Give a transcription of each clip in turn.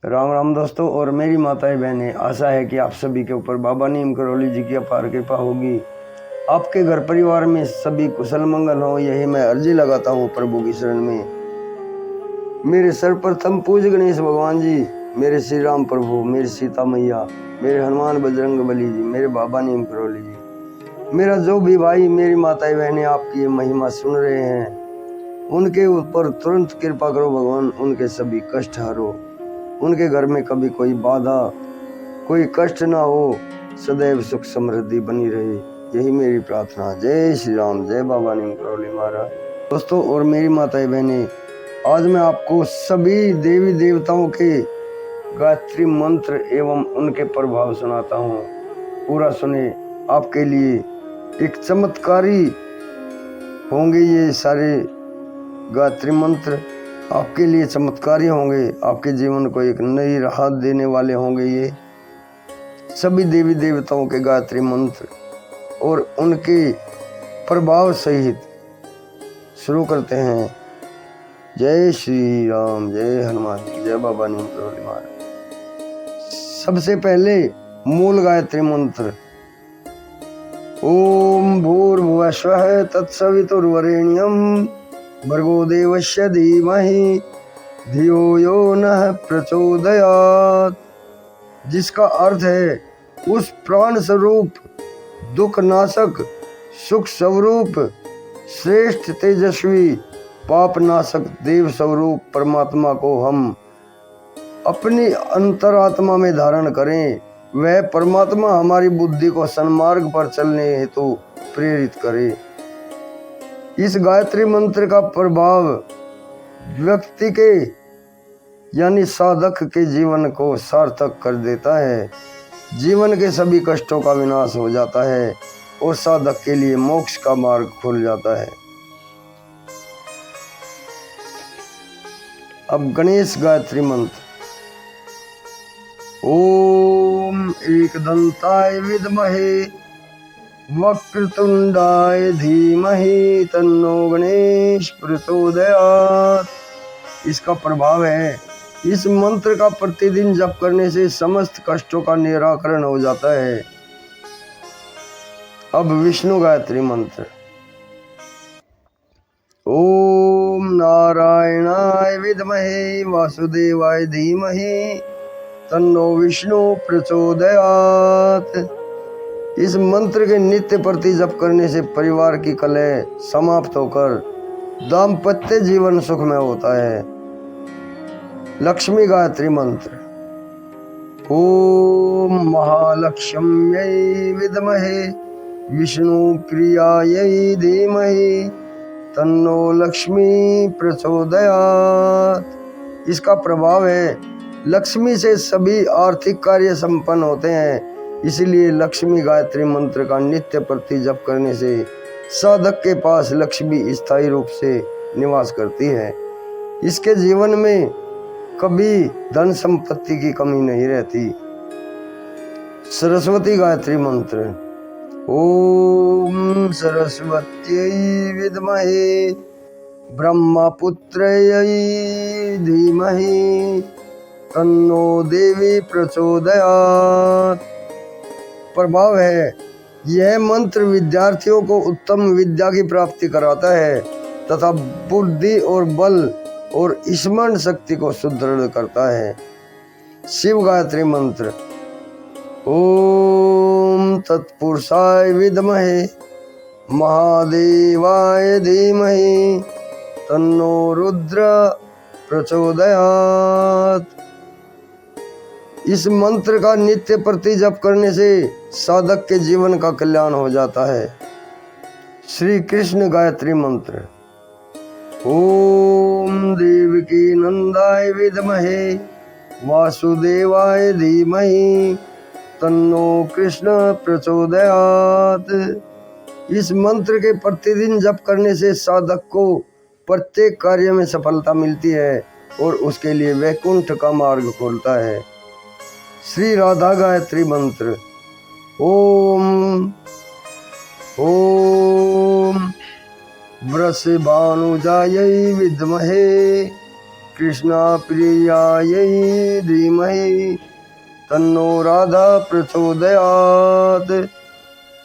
राम राम दोस्तों और मेरी माताएं बहनें, आशा है कि आप सभी के ऊपर बाबा नीम करौली जी की अपार कृपा होगी। आपके घर परिवार में सभी कुशल मंगल हो, यही मैं अर्जी लगाता हूँ प्रभु की शरण में। मेरे सर्वप्रथम पूज्य गणेश भगवान जी, मेरे श्री राम प्रभु, मेरी सीता मैया, मेरे हनुमान बजरंग बली जी, मेरे बाबा नीम करौली जी, मेरा जो भी भाई मेरी माताएं बहनें आपकी ये महिमा सुन रहे हैं, उनके ऊपर तुरंत कृपा करो भगवान, उनके सभी कष्ट हरो, उनके घर में कभी कोई बाधा कोई कष्ट ना हो, सदैव सुख समृद्धि बनी रहे, यही मेरी प्रार्थना। जय श्री राम, जय बाबा नीम करौली महाराज। दोस्तों और मेरी माताएं बहनें, आज मैं आपको सभी देवी देवताओं के गायत्री मंत्र एवं उनके प्रभाव सुनाता हूँ। पूरा सुने, आपके लिए एक चमत्कारी होंगे ये सारे गायत्री मंत्र, आपके लिए चमत्कारी होंगे, आपके जीवन को एक नई राहत देने वाले होंगे। ये सभी देवी देवताओं के गायत्री मंत्र और उनके प्रभाव सहित शुरू करते हैं। जय श्री राम, जय हनुमान जी, जय बाबा नीम करौली महाराज। सबसे पहले मूल गायत्री मंत्र, ओम भूर्भुवः स्वः तत्सवितुर्वरेण्यं भर्गो देवस्य धीमहि धियो यो नः प्रचोदयात्, जिसका अर्थ है उस प्राण स्वरूप, दुख नाशक, सुख स्वरूप, श्रेष्ठ तेजस्वी, पाप नाशक देव स्वरूप परमात्मा को हम अपनी अंतरात्मा में धारण करें। वह परमात्मा हमारी बुद्धि को सन्मार्ग पर चलने हेतु प्रेरित करे। इस गायत्री मंत्र का प्रभाव व्यक्ति के यानी साधक के जीवन को सार्थक कर देता है। जीवन के सभी कष्टों का विनाश हो जाता है और साधक के लिए मोक्ष का मार्ग खुल जाता है। अब गणेश गायत्री मंत्र, ओम एकदंताय विद्महे वक्रतुंडाय धीमहि तन्नो गणेश प्रचोदयात्। इसका प्रभाव है, इस मंत्र का प्रतिदिन जप करने से समस्त कष्टों का निराकरण हो जाता है। अब विष्णु गायत्री मंत्र, ओम नारायणाय विद्महे वासुदेवाय धीमहि तन्नो विष्णु प्रचोदयात्। इस मंत्र के नित्य प्रति जप करने से परिवार की कलह समाप्त होकर दाम्पत्य जीवन सुखमय होता है। लक्ष्मी गायत्री मंत्र, ओम महालक्ष्म्यै विद्महे विष्णु प्रियायै धीमहि तन्नो लक्ष्मी प्रचोदयात्। इसका प्रभाव है, लक्ष्मी से सभी आर्थिक कार्य संपन्न होते हैं, इसलिए लक्ष्मी गायत्री मंत्र का नित्य प्रति जप करने से साधक के पास लक्ष्मी स्थायी रूप से निवास करती है। इसके जीवन में कभी धन संपत्ति की कमी नहीं रहती। सरस्वती गायत्री मंत्र, ओम सरस्वत्यै विद्महे ब्रह्मपुत्र्यै धीमहि तन्नो देवी प्रचोदयात्। प्रभाव है, यह मंत्र विद्यार्थियों को उत्तम विद्या की प्राप्ति कराता है तथा बुद्धि और बल और स्मरण शक्ति को सुदृढ़ करता है। शिव गायत्री मंत्र, ओम तत्पुरुषाय विद्महे महादेवाय धीमहि तन्नो रुद्र प्रचोदयात्। इस मंत्र का नित्य प्रति जप करने से साधक के जीवन का कल्याण हो जाता है। श्री कृष्ण गायत्री मंत्र, ओम देवकी नंदाय विद्महे वासुदेवाय धीमहि तन्नो कृष्ण प्रचोदयात्। इस मंत्र के प्रतिदिन जप करने से साधक को प्रत्येक कार्य में सफलता मिलती है और उसके लिए वैकुंठ का मार्ग खुलता है। श्री राधा गायत्री मंत्र, ओम ओम वृषभानुजायै विद्महे कृष्णा प्रियायै धीमहि तन्नो राधा प्रचोदयात्।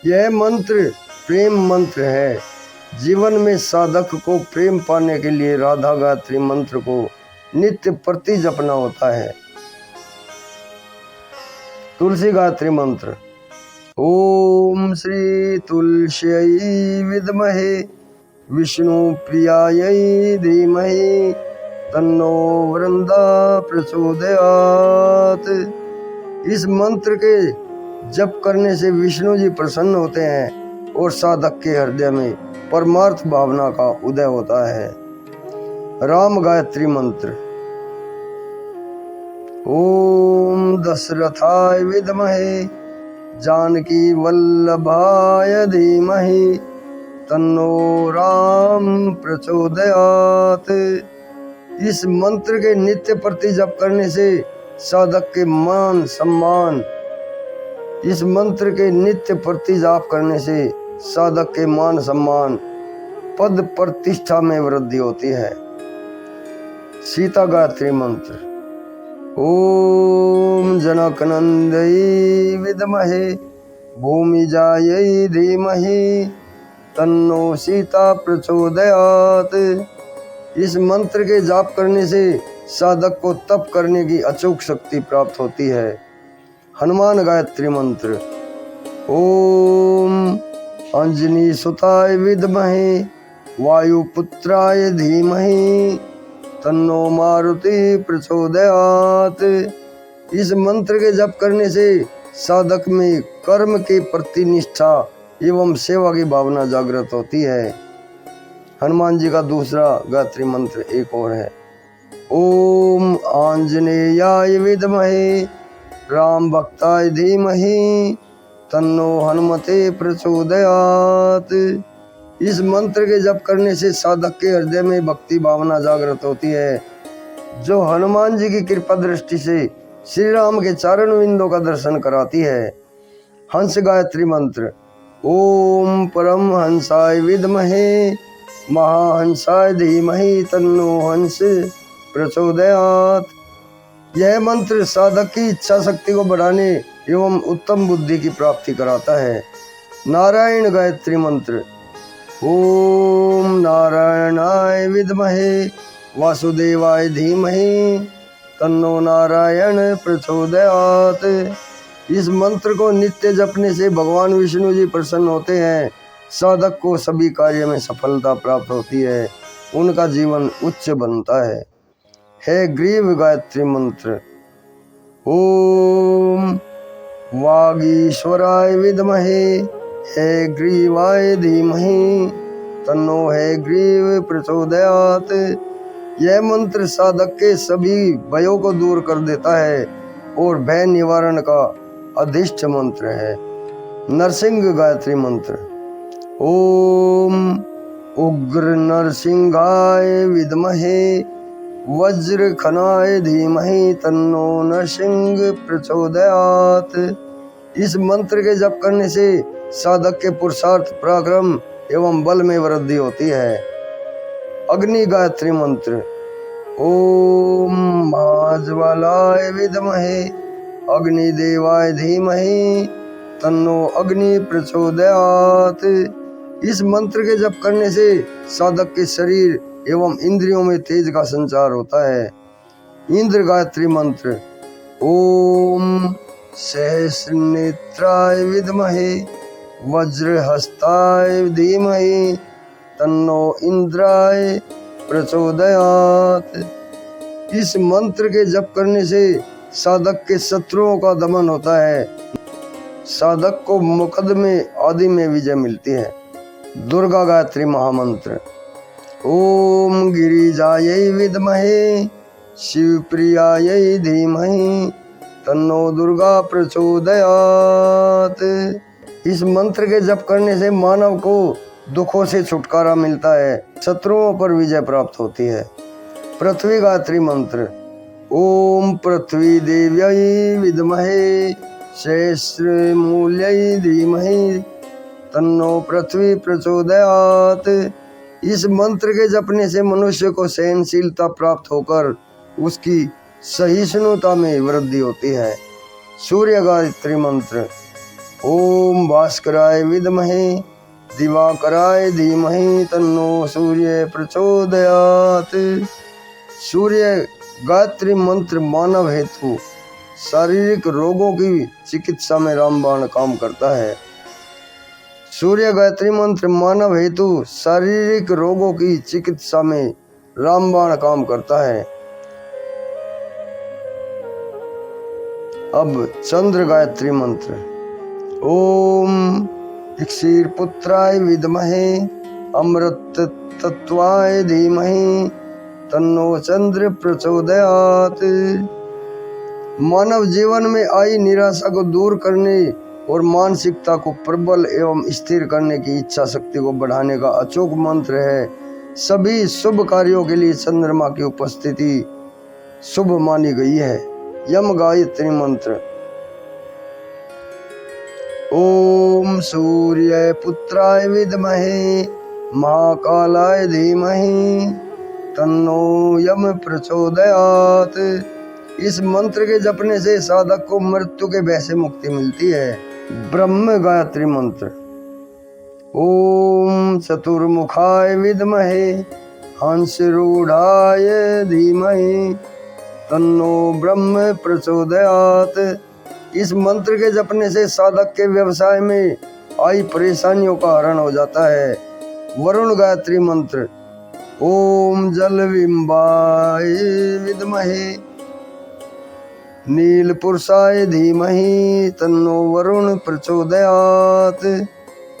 यह मंत्र प्रेम मंत्र है। जीवन में साधक को प्रेम पाने के लिए राधा गायत्री मंत्र को नित्य प्रति जपना होता है। तुलसी गायत्री मंत्र। ओम श्री तुलस्यै विद्महे विष्णु प्रियायै धीमहि तन्नो वृंदा प्रचोदयात्। इस मंत्र के जप करने से विष्णु जी प्रसन्न होते हैं और साधक के हृदय में परमार्थ भावना का उदय होता है। राम गायत्री मंत्र। ओम दशरथाय विद्महे जानकी वल्लभाय धीमहि तन्नो राम प्रचोदयात्। इस मंत्र के नित्य प्रति जप करने से साधक के मान सम्मान इस मंत्र के नित्य प्रति जाप करने से साधक के मान सम्मान पद प्रतिष्ठा में वृद्धि होती है। सीता गायत्री मंत्र। ओम जनकनंदई विद्महे भूमिजायै धीमहि तन्नो सीता प्रचोदयात्। इस मंत्र के जाप करने से साधक को तप करने की अचूक शक्ति प्राप्त होती है। हनुमान गायत्री मंत्र। ओम अंजनी सुताय विद्महे वायुपुत्राय धीमहि तन्नो मारुति प्रचोदयात्। इस मंत्र के जप करने से साधक में कर्म के प्रति निष्ठा एवं सेवा की भावना जागृत होती है। हनुमान जी का दूसरा गायत्री मंत्र एक और है। ओम आंजनेयाय विद्महे राम भक्ताय धीमहि तन्नो हनुमते प्रचोदयात्। इस मंत्र के जप करने से साधक के हृदय में भक्ति भावना जागृत होती है, जो हनुमान जी की कृपा दृष्टि से श्री राम के चरण बिंदों का दर्शन कराती है। हंस गायत्री मंत्र। ओम परम हंसाय विद्महे महाहंसाय धीमहि तन्नो हंस प्रचोदयात्। यह मंत्र साधक की इच्छा शक्ति को बढ़ाने एवं उत्तम बुद्धि की प्राप्ति कराता है। नारायण गायत्री मंत्र। ओम नारायणाय विद्महे वासुदेवाय धीमहि तन्नो नारायण प्रचोदयात्। इस मंत्र को नित्य जपने से भगवान विष्णु जी प्रसन्न होते हैं। साधक को सभी कार्य में सफलता प्राप्त होती है, उनका जीवन उच्च बनता है। ग्रीव गायत्री मंत्र। ओम वागीश्वराय विद्महे ग्रीवाय धीमहि तन्नो ग्रीव प्रचोदयात्। यह मंत्र साधक के सभी भयों को दूर कर देता है और भय निवारण का अधिष्ठ मंत्र है। नरसिंह गायत्री मंत्र। ओम उग्र नरसिंहाय विद्महे वज्र खनाय धीमहि तन्नो नरसिंह प्रचोदयात्। इस मंत्र के जप करने से साधक के पुरुषार्थ पराक्रम एवं बल में वृद्धि होती है। अग्नि गायत्री मंत्र। ओम महाज्वालाय विद्महे अग्निदेवाय धीमहि तन्नो अग्नि प्रचोदयात्। इस मंत्र के जप करने से साधक के शरीर एवं इंद्रियों में तेज का संचार होता है। इंद्र गायत्री मंत्र। ओम सहस्रनेत्राय विद्महे वज्रहस्ताय धीमहि तन्नो इंद्राय प्रचोदयात्। इस मंत्र के जप करने से साधक के शत्रुओं का दमन होता है। साधक को मुकदमे आदि में विजय मिलती है। दुर्गा गायत्री महामंत्र। ओम गिरिजायै विद्महे शिवप्रियायै धीमहि तन्नो दुर्गा प्रचोदयात्। इस मंत्र के जप करने से मानव को दुखों से छुटकारा मिलता है, शत्रुओं पर विजय प्राप्त होती है। पृथ्वी गायत्री मंत्र। ओम पृथ्वी देव्यै विद्महे सहस्रमूल्यै धीमहि तन्नो पृथ्वी प्रचोदयात्। इस मंत्र के जपने से मनुष्य को सहनशीलता प्राप्त होकर उसकी सहिष्णुता में वृद्धि होती है। सूर्य गायत्री मंत्र। ओम भास्कराय विद्महे दिवाकराय धीमहि तन्नो सूर्य प्रचोदयात्। सूर्य गायत्री मंत्र मानव हेतु शारीरिक रोगों की चिकित्सा में रामबाण काम करता है। सूर्य गायत्री मंत्र मानव हेतु शारीरिक रोगों की चिकित्सा में रामबाण काम करता है। अब चंद्र गायत्री मंत्र। ओम इक्षीर पुत्राय विद्महे अमृत तत्वाय धीमहि तन्नो चंद्र प्रचोदयात्। मानव जीवन में आई निराशा को दूर करने और मानसिकता को प्रबल एवं स्थिर करने की इच्छा शक्ति को बढ़ाने का अचूक मंत्र है। सभी शुभ कार्यों के लिए चंद्रमा की उपस्थिति शुभ मानी गई है। यम गायत्री मंत्र। ओम सूर्य पुत्राय विद्महे महाकालाय धीमहि तन्नो यम प्रचोदयात्। इस मंत्र के जपने से साधक को मृत्यु के भय से मुक्ति मिलती है। ब्रह्म गायत्री मंत्र। ओम चतुर्मुखाय विद्महे हंसरूढ़ाय धीमहि तन्नो ब्रह्म प्रचोदयात्। इस मंत्र के जपने से साधक के व्यवसाय में आई परेशानियों का हरण हो जाता है। वरुण गायत्री मंत्र। ओम जलविंबाय विद्महे नील पुरुषाय धीमहि तन्नो वरुण प्रचोदयात्।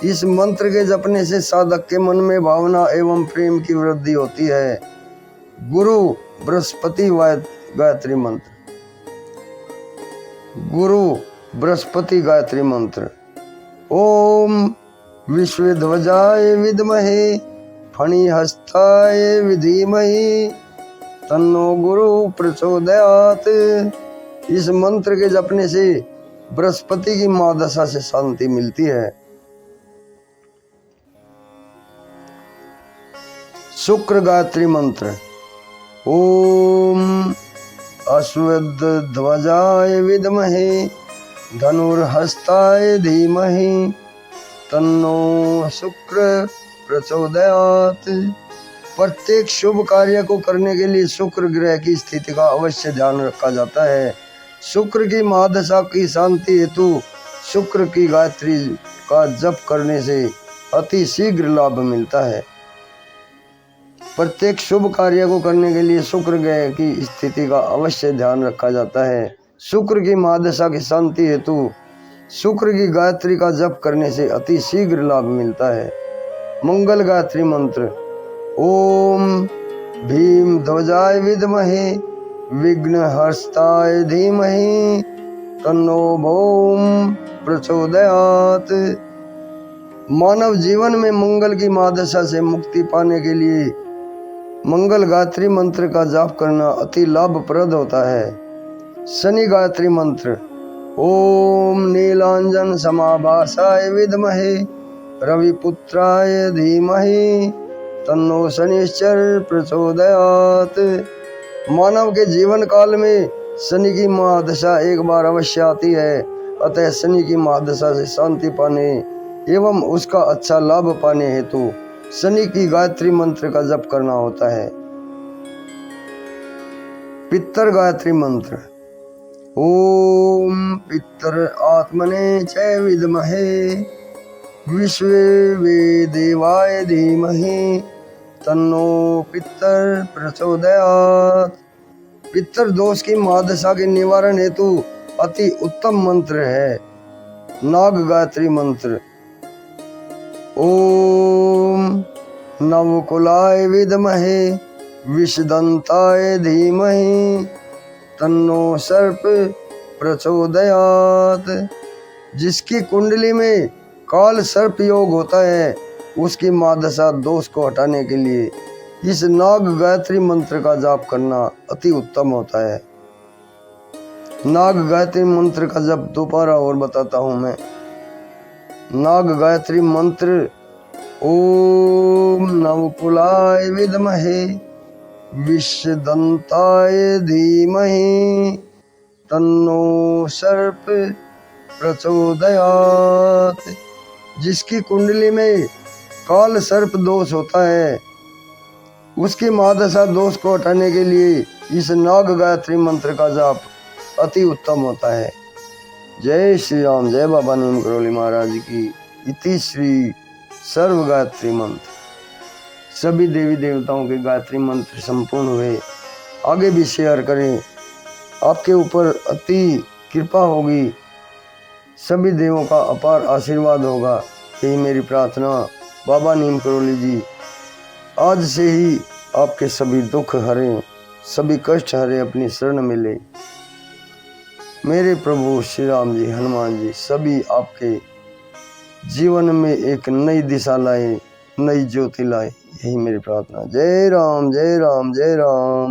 इस मंत्र के जपने से साधक के मन में भावना एवं प्रेम की वृद्धि होती है। गुरु बृहस्पति गायत्री मंत्र। गुरु बृहस्पति गायत्री मंत्र। ओम विश्वध्वजाय विद्महे फणिहस्ताय धीमहि तन्नो गुरु प्रचोदयात्। इस मंत्र के जपने से बृहस्पति की महादशा से शांति मिलती है। शुक्र गायत्री मंत्र। ओम अश्वध्वजाय विद्महे धनुर्हस्ताय धीमहि तन्नो शुक्र प्रचोदयात्। प्रत्येक शुभ कार्य को करने के लिए शुक्र ग्रह की स्थिति का अवश्य ध्यान रखा जाता है। शुक्र की महादशा की शांति हेतु शुक्र की गायत्री का जप करने से अति शीघ्र लाभ मिलता है। प्रत्येक शुभ कार्य को करने के लिए शुक्र ग्रह की स्थिति का अवश्य ध्यान रखा जाता है। शुक्र की महादशा की शांति हेतु शुक्र की गायत्री का जप करने से अति शीघ्र लाभ मिलता है। मंगल गायत्री मंत्र। ओम भीम ध्वजाय विद्महे विघ्नहस्ताय धीमहि तन्नो भौम प्रचोदयात्। मानव जीवन में मंगल की महादशा से मुक्ति पाने के लिए मंगल गायत्री मंत्र का जाप करना अति लाभप्रद होता है। शनि गायत्री मंत्र। ओम नीलांजन समाभासाय विद्महे रविपुत्राय धीमहि तन्नो शनिश्चर प्रचोदयात्। मानव के जीवन काल में शनि की महादशा एक बार अवश्य आती है, अतः शनि की महादशा से शांति पाने एवं उसका अच्छा लाभ पाने हेतु शनि की गायत्री मंत्र का जप करना होता है। पितर गायत्री मंत्र। ओम पितर आत्मने च विद्महे विश्वे देवाय धीमहि तन्नो पितर प्रचोदयात्। पितर दोष की महादशा के निवारण हेतु अति उत्तम मंत्र है। नाग गायत्री मंत्र। ओम नवकुलाय विद्महे विषदंताय धीमहि तन्नो सर्प प्रचोदयात्। जिसकी कुंडली में काल सर्प योग होता है, उसकी महादशा दोष को हटाने के लिए इस नाग गायत्री मंत्र का जाप करना अति उत्तम होता है। नाग गायत्री मंत्र का जप दोबारा और बताता हूँ मैं। नाग गायत्री मंत्र। ओम नवकुलाय विद्महे विषदंताय धीमहि तन्नो सर्प प्रचोदयात। जिसकी कुंडली में काल सर्प दोष होता है, उसकी महादशा दोष को हटाने के लिए इस नाग गायत्री मंत्र का जाप अति उत्तम होता है। जय श्री राम, जय बाबा नीम करोली महाराज की। इति श्री सर्व गायत्री मंत्र। सभी देवी देवताओं के गायत्री मंत्र संपूर्ण हुए। आगे भी शेयर करें, आपके ऊपर अति कृपा होगी, सभी देवों का अपार आशीर्वाद होगा। यही मेरी प्रार्थना। बाबा नीम करोली जी आज से ही आपके सभी दुख हरें, सभी कष्ट हरे, अपनी शरण मिले। मेरे प्रभु श्री राम जी, हनुमान जी सभी आपके जीवन में एक नई दिशा लाए, नई ज्योति लाए। यही मेरी प्रार्थना। जय राम, जय राम, जय राम।